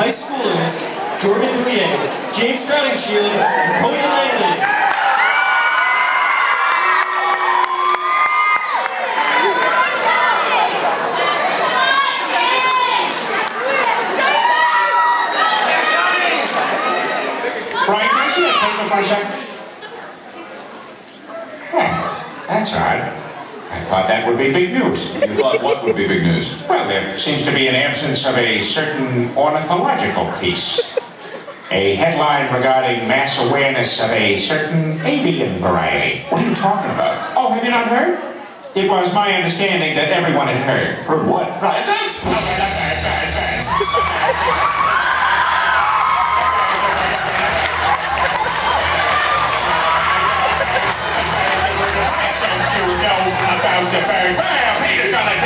high schoolers Jordan Bouye, James Crowningshield, and Cody Langley. Brian, can I see that paper for a second? That's odd. I thought that would be big news. You thought what would be big news? Well, there seems to be an absence of a certain ornithological piece. A headline regarding mass awareness of a certain avian variety. What are you talking about? Oh, have you not heard? It was my understanding that everyone had heard. Heard what? Right, About the bird. Well, Peter's gonna